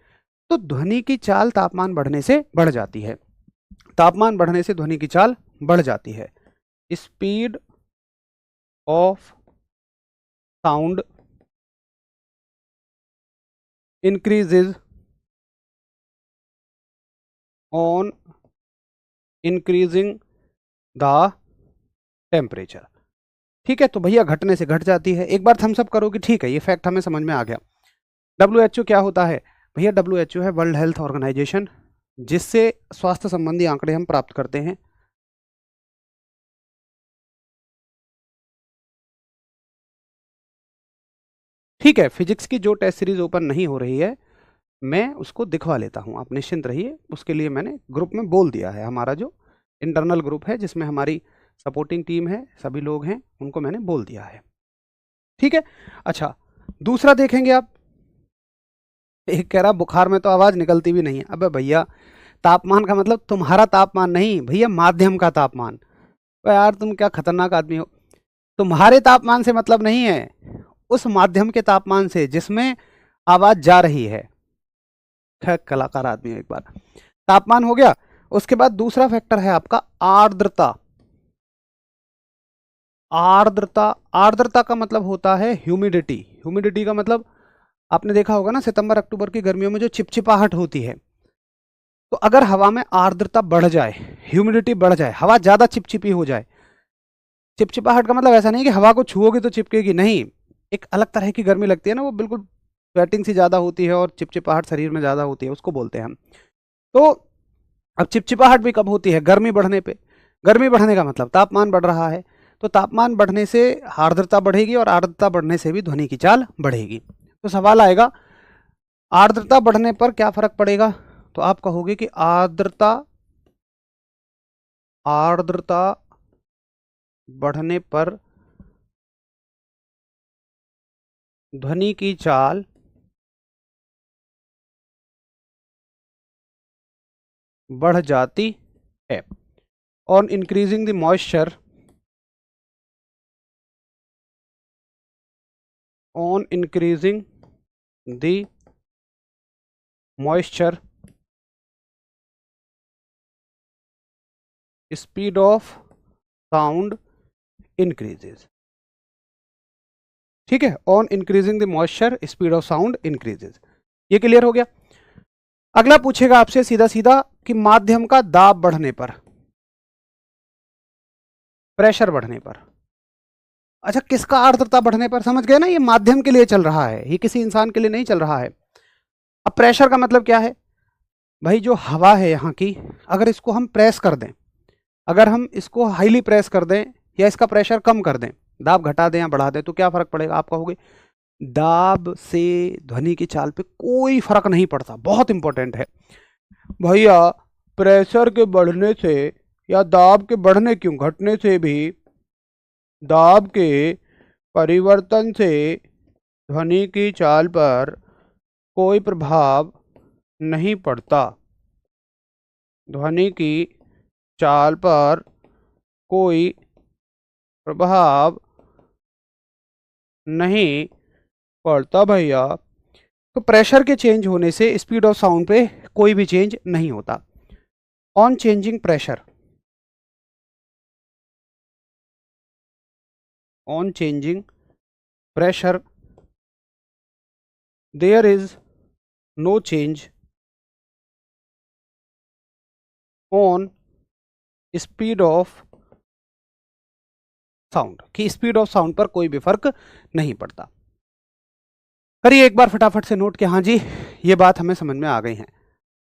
तो ध्वनि की चाल तापमान बढ़ने से बढ़ जाती है। तापमान बढ़ने से ध्वनि की चाल बढ़ जाती है। Speed of sound increases on increasing the temperature. ठीक है, तो भैया घटने से घट जाती है। एक बार थम्स अप करो कि ठीक है, ये फैक्ट हमें समझ में आ गया। WHO क्या होता है भैया? WHO है वर्ल्ड हेल्थ ऑर्गेनाइजेशन, जिससे स्वास्थ्य संबंधी आंकड़े हम प्राप्त करते हैं। ठीक है, फिजिक्स की जो टेस्ट सीरीज ओपन नहीं हो रही है मैं उसको दिखवा लेता हूं, आप निश्चिंत रहिए। उसके लिए मैंने ग्रुप में बोल दिया है, हमारा जो इंटरनल ग्रुप है जिसमें हमारी सपोर्टिंग टीम है, सभी लोग हैं, उनको मैंने बोल दिया है। ठीक है, अच्छा दूसरा देखेंगे आप। एक कह रहा बुखार में तो आवाज निकलती भी नहीं है। अबे भैया तापमान का मतलब तुम्हारा तापमान नहीं भैया, माध्यम का तापमान। तो यार तुम क्या खतरनाक आदमी हो। तुम्हारे तापमान से मतलब नहीं है, उस माध्यम के तापमान से जिसमें आवाज जा रही है। कलाकार आदमी एक बार। तापमान हो गया, उसके बाद दूसरा फैक्टर है आपका आर्द्रता। आर्द्रता, आर्द्रता का मतलब होता है ह्यूमिडिटी। ह्यूमिडिटी का मतलब आपने देखा होगा ना, सितंबर अक्टूबर की गर्मियों में जो चिपचिपाहट होती है, तो अगर हवा में आर्द्रता बढ़ जाए, ह्यूमिडिटी बढ़ जाए, हवा ज्यादा चिपचिपी हो जाए। चिपचिपाहट का मतलब ऐसा नहीं कि हवा को छुओगे तो चिपकेगी, नहीं, एक अलग तरह की गर्मी लगती है ना, वो बिल्कुल स्वेटिंग सी ज्यादा होती है और चिपचिपाहट शरीर में ज्यादा होती है, उसको बोलते हैं हम। तो अब चिपचिपाहट भी कब होती है? गर्मी बढ़ने पे। गर्मी बढ़ने का मतलब तापमान बढ़ रहा है, तो तापमान बढ़ने से आर्द्रता बढ़ेगी और आर्द्रता बढ़ने से भी ध्वनि की चाल बढ़ेगी। तो सवाल आएगा आर्द्रता बढ़ने पर क्या फर्क पड़ेगा। तो आप कहोगे कि आर्द्रता आर्द्रता बढ़ने पर ध्वनि की चाल बढ़ जाती है। On increasing the moisture, on increasing the moisture, speed of sound increases। ठीक है, on increasing the moisture speed of sound increases. ये क्लियर हो गया। अगला पूछेगा आपसे सीधा सीधा कि माध्यम का दाब बढ़ने पर, प्रेशर बढ़ने पर। अच्छा, किसका आर्द्रता बढ़ने पर? समझ गए ना, ये माध्यम के लिए चल रहा है, ये किसी इंसान के लिए नहीं चल रहा है। अब प्रेशर का मतलब क्या है भाई? जो हवा है यहाँ की, अगर इसको हम प्रेस कर दें, अगर हम इसको हाईली प्रेस कर दें या इसका प्रेशर कम कर दें, दाब घटा दें या बढ़ा दें, तो क्या फर्क पड़ेगा? आप कहोगे दाब से ध्वनि की चाल पे कोई फर्क नहीं पड़ता। बहुत इंपॉर्टेंट है भैया, प्रेशर के बढ़ने से या दाब के बढ़ने क्यों, घटने से भी दाब के परिवर्तन से ध्वनि की चाल पर कोई प्रभाव नहीं पड़ता। ध्वनि की चाल पर कोई प्रभाव नहीं पड़ता भैया। तो प्रेशर के चेंज होने से स्पीड ऑफ साउंड पे कोई भी चेंज नहीं होता। On changing pressure, on changing pressure there is no change on speed of sound, कि स्पीड ऑफ साउंड पर कोई भी फर्क नहीं पड़ता। करिए एक बार फटाफट से नोट कि हाँ जी ये बात हमें समझ में आ गई है।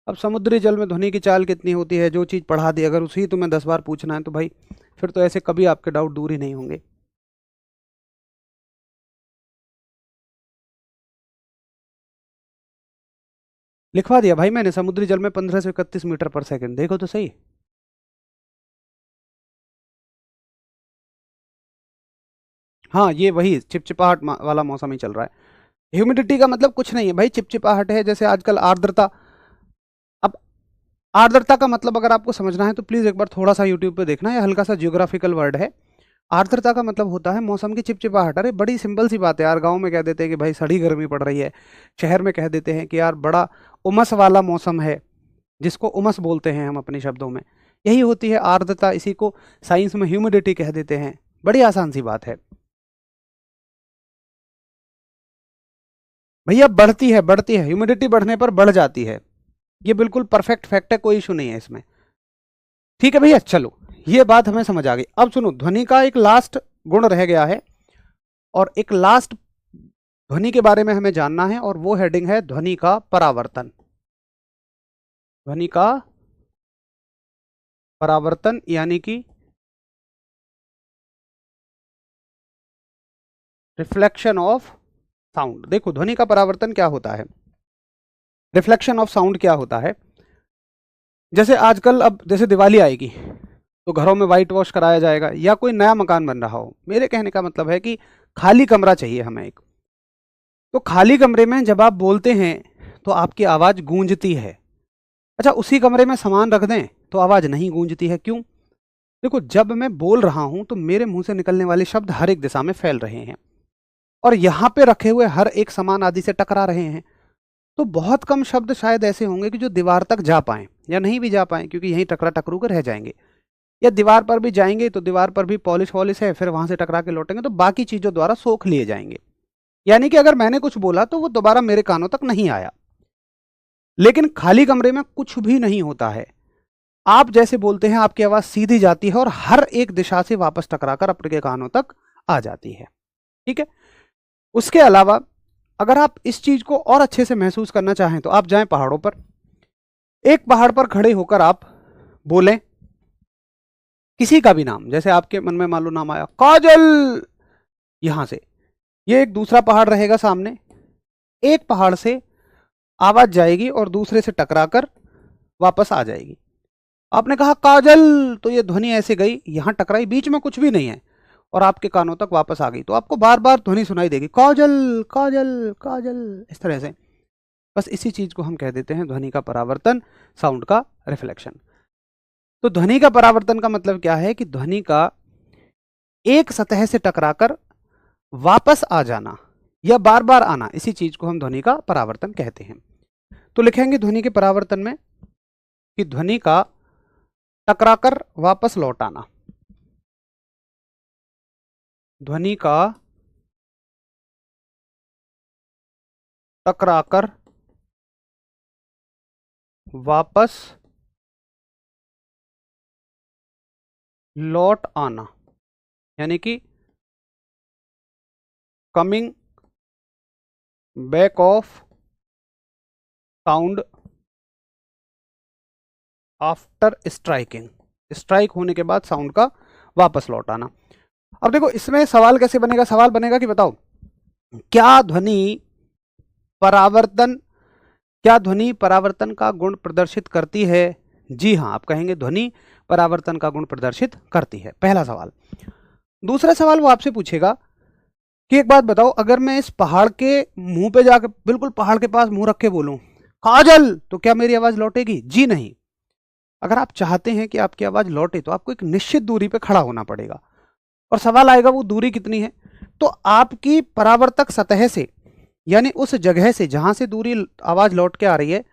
अब समुद्री जल में ध्वनि की चाल कितनी होती है, जो चीज़ पढ़ा दी अगर उसी तुम्हें 10 बार पूछना है तो भाई फिर तो ऐसे कभी आपके डाउट दूर ही नहीं होंगे। लिखवा दिया भाई मैंने, समुद्री जल में 15 से 31 मीटर पर सेकंड। देखो तो सही। हाँ ये वही चिपचिपाहट वाला मौसम ही चल रहा है। ह्यूमिडिटी का मतलब कुछ नहीं है भाई, चिपचिपाहट है। जैसे आजकल आर्द्रता, अब आर्द्रता का मतलब अगर आपको समझना है तो प्लीज एक बार थोड़ा सा यूट्यूब पे देखना, ये हल्का सा जियोग्राफिकल वर्ड है। आर्द्रता का मतलब होता है मौसम की चिपचिपाहट। अरे बड़ी सिंपल सी बात है यार, गांव में कह देते हैं कि भाई सड़ी गर्मी पड़ रही है, शहर में कह देते हैं कि यार बड़ा उमस वाला मौसम है, जिसको उमस बोलते हैं हम अपने शब्दों में। यही होती है आर्द्रता, इसी को साइंस में ह्यूमिडिटी कह देते हैं। बड़ी आसान सी बात है भैया। बढ़ती है ह्यूमिडिटी बढ़ने पर बढ़ जाती है, ये बिल्कुल परफेक्ट फैक्ट है, कोई इशू नहीं है इसमें। ठीक है भैया, चलो ये बात हमें समझ आ गई। अब सुनो, ध्वनि का एक लास्ट गुण रह गया है और एक लास्ट ध्वनि के बारे में हमें जानना है, और वो हेडिंग है ध्वनि का परावर्तन। ध्वनि का परावर्तन यानी कि रिफ्लेक्शन ऑफ साउंड। देखो ध्वनि का परावर्तन क्या होता है, रिफ्लेक्शन ऑफ साउंड क्या होता है। जैसे आजकल, अब जैसे दिवाली आएगी तो घरों में वाइट वॉश कराया जाएगा, या कोई नया मकान बन रहा हो। मेरे कहने का मतलब है कि खाली कमरा चाहिए हमें एक। तो खाली कमरे में जब आप बोलते हैं तो आपकी आवाज गूंजती है। अच्छा, उसी कमरे में सामान रख दें तो आवाज नहीं गूंजती है, क्यों? देखो जब मैं बोल रहा हूं तो मेरे मुंह से निकलने वाले शब्द हर एक दिशा में फैल रहे हैं, और यहां पे रखे हुए हर एक सामान आदि से टकरा रहे हैं। तो बहुत कम शब्द शायद ऐसे होंगे कि जो दीवार तक जा पाए, या नहीं भी जा पाए, क्योंकि यहीं टकरा टकरू कर रह जाएंगे। या दीवार पर भी जाएंगे तो दीवार पर भी पॉलिश वॉलिश है, फिर वहां से टकरा के लौटेंगे तो बाकी चीजों द्वारा सोख लिए जाएंगे। यानी कि अगर मैंने कुछ बोला तो वो दोबारा मेरे कानों तक नहीं आया। लेकिन खाली कमरे में कुछ भी नहीं होता है। आप जैसे बोलते हैं आपकी आवाज सीधी जाती है और हर एक दिशा से वापस टकराकर अपने कानों तक आ जाती है। ठीक है। उसके अलावा अगर आप इस चीज को और अच्छे से महसूस करना चाहें तो आप जाएं पहाड़ों पर। एक पहाड़ पर खड़े होकर आप बोलें किसी का भी नाम, जैसे आपके मन में मान लो नाम आया काजल, यहां से ये एक दूसरा पहाड़ रहेगा सामने, एक पहाड़ से आवाज जाएगी और दूसरे से टकराकर वापस आ जाएगी। आपने कहा काजल, तो ये ध्वनि ऐसे गई, यहां टकराई, बीच में कुछ भी नहीं है, और आपके कानों तक वापस आ गई। तो आपको बार बार ध्वनि सुनाई देगी, काजल काजल काजल, इस तरह से। बस इसी चीज को हम कह देते हैं ध्वनि का परावर्तन, साउंड का रिफ्लेक्शन। तो ध्वनि का परावर्तन का मतलब क्या है कि ध्वनि का एक सतह से टकराकर वापस आ जाना या बार बार आना, इसी चीज को हम ध्वनि का परावर्तन कहते हैं। तो लिखेंगे ध्वनि के परावर्तन में कि ध्वनि का टकराकर वापस लौट आना, ध्वनि का टकराकर वापस लौट आना, यानी कि coming back of sound after striking, strike होने के बाद साउंड का वापस लौट आना। अब देखो इसमें सवाल कैसे बनेगा, सवाल बनेगा कि बताओ क्या ध्वनि परावर्तन, क्या ध्वनि परावर्तन का गुण प्रदर्शित करती है? जी हाँ, आप कहेंगे ध्वनि परावर्तन का गुण प्रदर्शित करती है, पहला सवाल। दूसरा सवाल वो आपसे पूछेगा कि एक बात बताओ, अगर मैं इस पहाड़ के मुंह पे जाकर बिल्कुल पहाड़ के पास मुंह रख के बोलूं काजल, तो क्या मेरी आवाज लौटेगी? जी नहीं। अगर आप चाहते हैं कि आपकी आवाज लौटे तो आपको एक निश्चित दूरी पे खड़ा होना पड़ेगा, और सवाल आएगा वो दूरी कितनी है। तो आपकी परावर्तक सतह से, यानी उस जगह से जहां से दूरी आवाज लौट के आ रही है,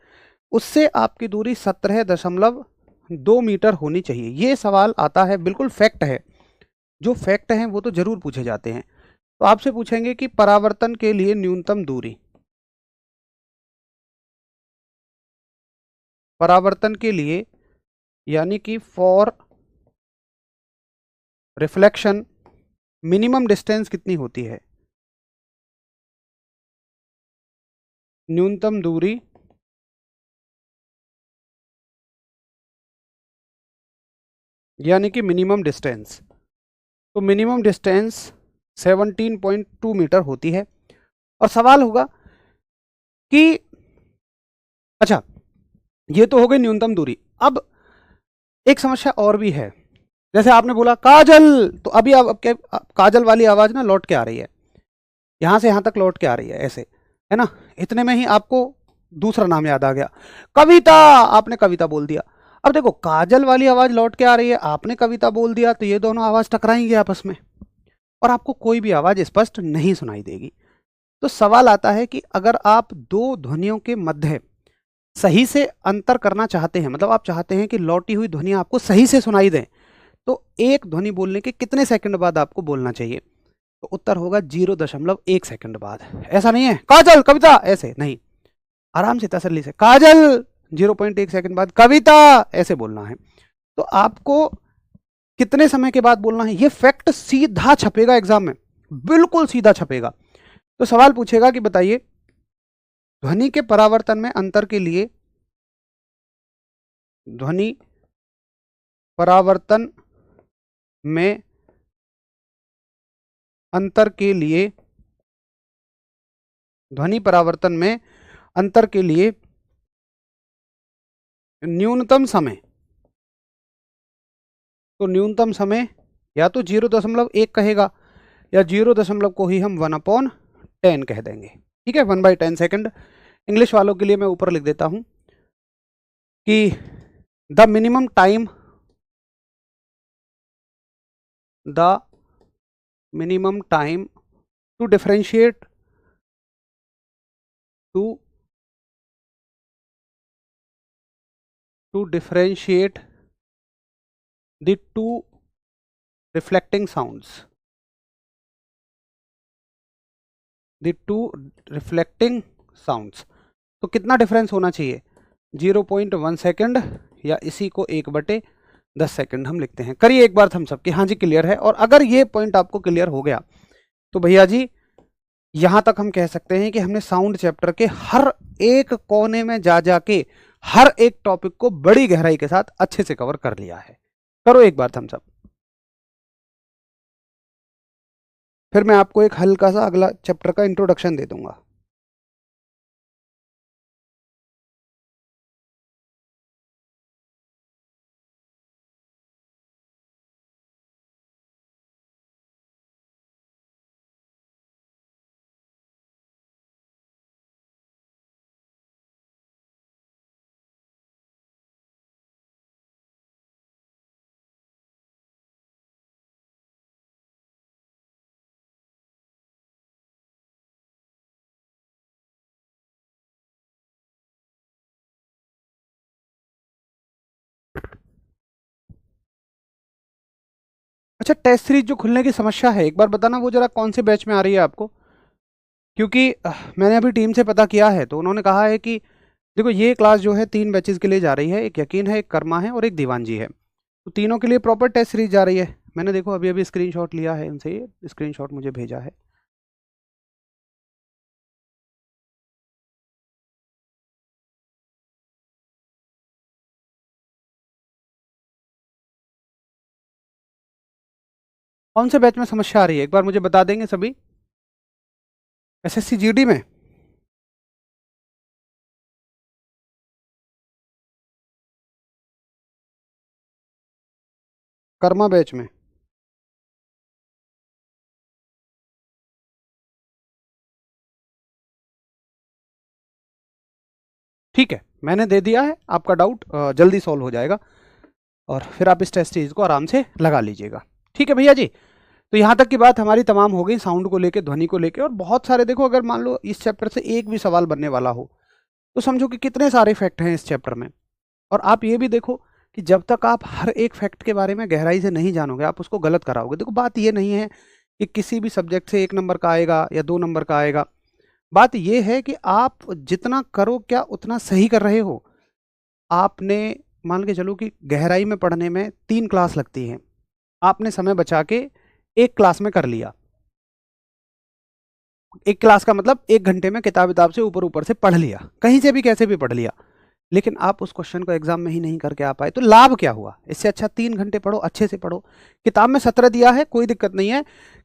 उससे आपकी दूरी 17.2 मीटर होनी चाहिए। ये सवाल आता है, बिल्कुल फैक्ट है। जो फैक्ट हैं वो तो जरूर पूछे जाते हैं। तो आपसे पूछेंगे कि परावर्तन के लिए न्यूनतम दूरी, परावर्तन के लिए यानी कि फॉर रिफ्लेक्शन मिनिमम डिस्टेंस कितनी होती है? न्यूनतम दूरी यानी कि मिनिमम डिस्टेंस। तो मिनिमम डिस्टेंस 17.2 मीटर होती है। और सवाल होगा कि अच्छा, ये तो हो गई न्यूनतम दूरी। अब एक समस्या और भी है। जैसे आपने बोला काजल, तो अभी आपके काजल वाली आवाज ना लौट के आ रही है, यहां से यहां तक लौट के आ रही है, ऐसे है ना। इतने में ही आपको दूसरा नाम याद आ गया, कविता। आपने कविता बोल दिया। अब देखो, काजल वाली आवाज लौट के आ रही है, आपने कविता बोल दिया, तो ये दोनों आवाज टकराएंगे आपस में, और आपको कोई भी आवाज स्पष्ट नहीं सुनाई देगी। तो सवाल आता है कि अगर आप दो ध्वनियों के मध्य सही से अंतर करना चाहते हैं, मतलब आप चाहते हैं कि लौटी हुई ध्वनि आपको सही से सुनाई दें, तो एक ध्वनि बोलने के कितने सेकंड बाद आपको बोलना चाहिए? तो उत्तर होगा 0.1 सेकंड बाद। ऐसा नहीं है काजल कविता, ऐसे नहीं, आराम से तसल्ली से काजल 0.1 सेकंड बाद कविता, ऐसे बोलना है। तो आपको कितने समय के बाद बोलना है, ये फैक्ट सीधा छपेगा एग्जाम में, बिल्कुल सीधा छपेगा। तो सवाल पूछेगा कि बताइए, ध्वनि के परावर्तन में अंतर के लिए, ध्वनि परावर्तन में अंतर के लिए, ध्वनि परावर्तन में अंतर के लिए न्यूनतम समय, तो न्यूनतम समय या तो 0.1 कहेगा, या 0 दशमलव को ही हम 1/10 कह देंगे। ठीक है, 1/10 सेकंड। इंग्लिश वालों के लिए मैं ऊपर लिख देता हूं कि the minimum time, the minimum time to differentiate, to differentiate the two reflecting sounds, the two reflecting sounds. तो कितना डिफरेंस होना चाहिए? 0.1 सेकंड, या इसी को 1/10 सेकंड हम लिखते हैं। करिए एक बार थम्स अप कि हाँ जी क्लियर है। और अगर ये पॉइंट आपको क्लियर हो गया तो भैया जी, यहां तक हम कह सकते हैं कि हमने साउंड चैप्टर के हर एक कोने में जा जाके हर एक टॉपिक को बड़ी गहराई के साथ अच्छे से कवर कर लिया है। करो एक बार थम्स अप। फिर मैं आपको एक हल्का सा अगला चैप्टर का इंट्रोडक्शन दे दूंगा। अच्छा, टेस्ट सीरीज जो खुलने की समस्या है, एक बार बताना वो जरा कौन से बैच में आ रही है आपको? क्योंकि मैंने अभी टीम से पता किया है तो उन्होंने कहा है कि देखो, ये क्लास जो है 3 बैचेस के लिए जा रही है, एक यकीन है, एक कर्मा है, और एक दीवानजी है। तो तीनों के लिए प्रॉपर टेस्ट सीरीज जा रही है। मैंने देखो अभी अभी स्क्रीनशॉट लिया है इनसे, ये स्क्रीनशॉट मुझे भेजा है। कौन से बैच में समस्या आ रही है एक बार मुझे बता देंगे सभी? एसएससी जीडी में? कर्मा बैच में? ठीक है, मैंने दे दिया है, आपका डाउट जल्दी सॉल्व हो जाएगा और फिर आप इस टेस्ट सीरीज को आराम से लगा लीजिएगा। ठीक है भैया जी, तो यहाँ तक की बात हमारी तमाम हो गई साउंड को लेके, ध्वनि को लेके, और बहुत सारे देखो, अगर मान लो इस चैप्टर से एक भी सवाल बनने वाला हो तो समझो कि कितने सारे फैक्ट हैं इस चैप्टर में। और आप ये भी देखो कि जब तक आप हर एक फैक्ट के बारे में गहराई से नहीं जानोगे, आप उसको गलत कराओगे। देखो बात ये नहीं है कि किसी भी सब्जेक्ट से 1 नंबर का आएगा या 2 नंबर का आएगा, बात ये है कि आप जितना करो क्या उतना सही कर रहे हो। आपने मान के चलो कि गहराई में पढ़ने में 3 क्लास लगती हैं, आपने समय बचा के एक क्लास में कर लिया। एक क्लास का मतलब 1 घंटे में किताब से ऊपर ऊपर से पढ़ लिया, कहीं से भी कैसे भी पढ़ लिया, लेकिन आप उस क्वेश्चन को एग्जाम में ही नहीं करके आ पाए, तो लाभ क्या हुआ? इससे अच्छा 3 घंटे पढ़ो, अच्छे से पढ़ो। किताब में 17 दिया है, कोई दिक्कत नहीं है,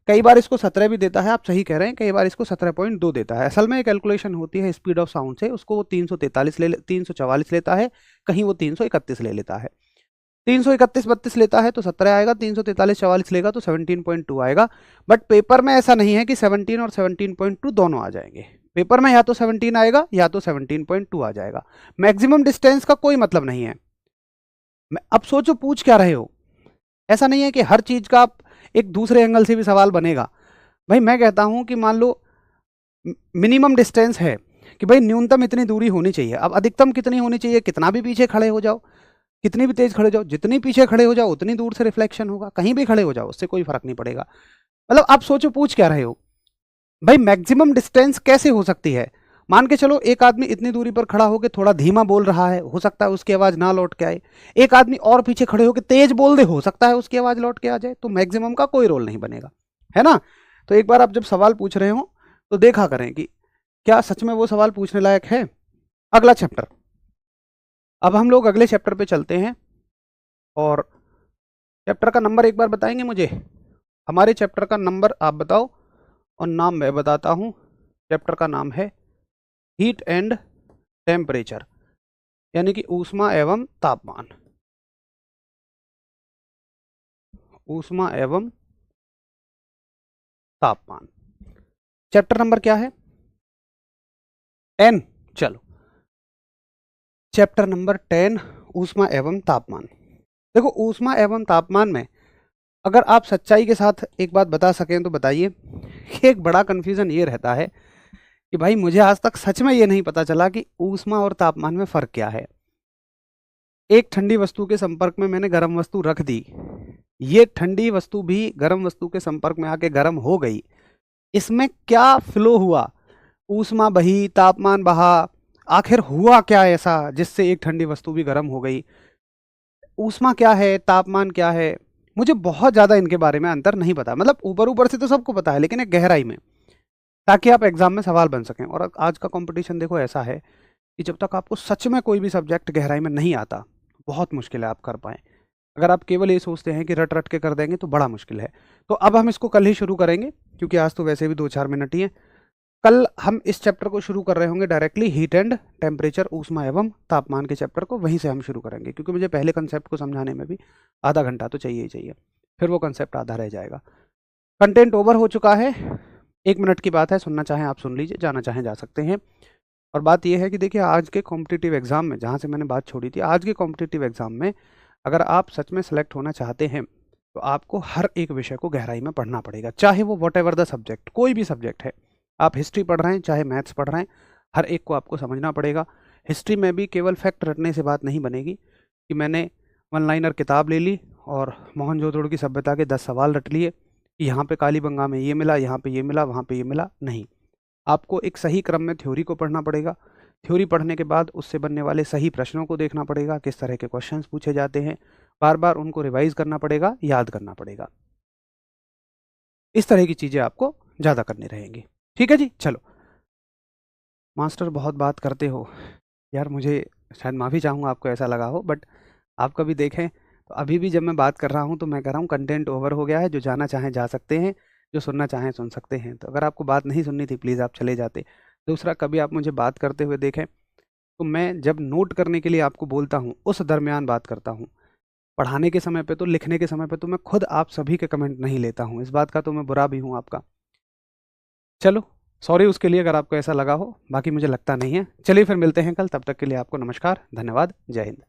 कई बार इसको 17 भी देता है, आप सही कह रहे हैं, कई बार इसको 17.2 देता है। असल में कैलकुलेशन होती है स्पीड ऑफ साउंड से, उसको वो 344 लेता है, कहीं वो 331 ले लेता है। 331-32 लेता है तो 17 आएगा, 343-44 लेगा तो 17.2 आएगा। बट पेपर में ऐसा नहीं है कि 17 और 17.2 दोनों आ जाएंगे। पेपर में या तो 17 आएगा या तो 17.2 आ जाएगा। मैक्सिमम डिस्टेंस का कोई मतलब नहीं है। अब सोचो पूछ क्या रहे हो। ऐसा नहीं है कि हर चीज का एक दूसरे एंगल से भी सवाल बनेगा। भाई मैं कहता हूं कि मान लो मिनिमम डिस्टेंस है कि भाई न्यूनतम इतनी दूरी होनी चाहिए, अब अधिकतम कितनी होनी चाहिए? कितना भी पीछे खड़े हो जाओ, कितनी भी तेज खड़े जाओ, जितनी पीछे खड़े हो जाओ उतनी दूर से रिफ्लेक्शन होगा, कहीं भी खड़े हो जाओ उससे कोई फर्क नहीं पड़ेगा। मतलब आप सोचो पूछ क्या रहे हो। भाई मैक्सिमम डिस्टेंस कैसे हो सकती है? मान के चलो एक आदमी इतनी दूरी पर खड़ा होकर थोड़ा धीमा बोल रहा है, हो सकता है उसकी आवाज ना लौट के आए। एक आदमी और पीछे खड़े होकर तेज बोल दे, हो सकता है उसकी आवाज लौट के आ जाए। तो मैक्सिमम का कोई रोल नहीं बनेगा, है ना। तो एक बार आप जब सवाल पूछ रहे हो तो देखा करें कि क्या सच में वो सवाल पूछने लायक है। अगला चैप्टर, अब हम लोग अगले चैप्टर पे चलते हैं और चैप्टर का नंबर एक बार बताएंगे मुझे? हमारे चैप्टर का नंबर आप बताओ और नाम मैं बताता हूं। चैप्टर का नाम है हीट एंड टेम्परेचर, यानी कि ऊष्मा एवं तापमान। ऊष्मा एवं तापमान, चैप्टर नंबर क्या है? 10। चलो चैप्टर नंबर 10, ऊष्मा एवं तापमान। देखो ऊष्मा एवं तापमान में अगर आप सच्चाई के साथ एक बात बता सकें तो बताइए। एक बड़ा कंफ्यूजन ये रहता है कि भाई मुझे आज तक सच में ये नहीं पता चला कि ऊष्मा और तापमान में फर्क क्या है। एक ठंडी वस्तु के संपर्क में मैंने गर्म वस्तु रख दी, ये ठंडी वस्तु भी गर्म वस्तु के संपर्क में आके गर्म हो गई, इसमें क्या फ्लो हुआ? ऊष्मा बही, तापमान बहा, आखिर हुआ क्या ऐसा जिससे एक ठंडी वस्तु भी गर्म हो गई? ऊष्मा क्या है, तापमान क्या है? मुझे बहुत ज़्यादा इनके बारे में अंतर नहीं पता। मतलब ऊपर ऊपर से तो सबको पता है, लेकिन एक गहराई में, ताकि आप एग्जाम में सवाल बन सकें। और आज का कंपटीशन देखो ऐसा है कि जब तक आपको सच में कोई भी सब्जेक्ट गहराई में नहीं आता, बहुत मुश्किल है आप कर पाएँ। अगर आप केवल ये सोचते हैं कि रट रट के कर देंगे तो बड़ा मुश्किल है। तो अब हम इसको कल ही शुरू करेंगे, क्योंकि आज तो वैसे भी 2-4 मिनट ही हैं। कल हम इस चैप्टर को शुरू कर रहे होंगे डायरेक्टली, हीट एंड टेम्परेचर, ऊष्मा एवं तापमान के चैप्टर को वहीं से हम शुरू करेंगे, क्योंकि मुझे पहले कंसेप्ट को समझाने में भी आधा घंटा तो चाहिए ही चाहिए, फिर वो कंसेप्ट आधा रह जाएगा। कंटेंट ओवर हो चुका है, 1 मिनट की बात है, सुनना चाहें आप सुन लीजिए, जाना चाहें जा सकते हैं। और बात यह है कि देखिए आज के कॉम्पिटिटिव एग्जाम में, जहाँ से मैंने बात छोड़ी थी, आज के कॉम्पिटिटिव एग्जाम में अगर आप सच में सेलेक्ट होना चाहते हैं तो आपको हर एक विषय को गहराई में पढ़ना पड़ेगा, चाहे वो वॉट एवर द सब्जेक्ट, कोई भी सब्जेक्ट है। आप हिस्ट्री पढ़ रहे हैं चाहे मैथ्स पढ़ रहे हैं, हर एक को आपको समझना पड़ेगा। हिस्ट्री में भी केवल फैक्ट रटने से बात नहीं बनेगी कि मैंने 1 लाइनर किताब ले ली और मोहनजोदड़ो की सभ्यता के 10 सवाल रट लिए कि यहाँ पे कालीबंगा में ये मिला, यहाँ पे ये मिला, वहाँ पे ये मिला। नहीं, आपको एक सही क्रम में थ्योरी को पढ़ना पड़ेगा। थ्योरी पढ़ने के बाद उससे बनने वाले सही प्रश्नों को देखना पड़ेगा, किस तरह के क्वेश्चंस पूछे जाते हैं, बार बार उनको रिवाइज करना पड़ेगा, याद करना पड़ेगा। इस तरह की चीज़ें आपको ज़्यादा करनी रहेंगी। ठीक है जी, चलो। मास्टर बहुत बात करते हो यार, मुझे शायद माफ़ी चाहूँगा आपको ऐसा लगा हो, बट आप कभी देखें तो अभी भी जब मैं बात कर रहा हूँ तो मैं कह रहा हूँ कंटेंट ओवर हो गया है, जो जाना चाहें जा सकते हैं, जो सुनना चाहें सुन सकते हैं। तो अगर आपको बात नहीं सुननी थी प्लीज़ आप चले जाते। दूसरा, कभी आप मुझे बात करते हुए देखें तो मैं जब नोट करने के लिए आपको बोलता हूँ उस दरमियान बात करता हूँ। पढ़ाने के समय पे तो, लिखने के समय पे तो मैं खुद आप सभी के कमेंट नहीं लेता हूँ, इस बात का तो मैं बुरा भी हूँ आपका। चलो सॉरी उसके लिए अगर आपको ऐसा लगा हो, बाकी मुझे लगता नहीं है। चलिए फिर मिलते हैं कल, तब तक के लिए आपको नमस्कार, धन्यवाद, जय हिंद।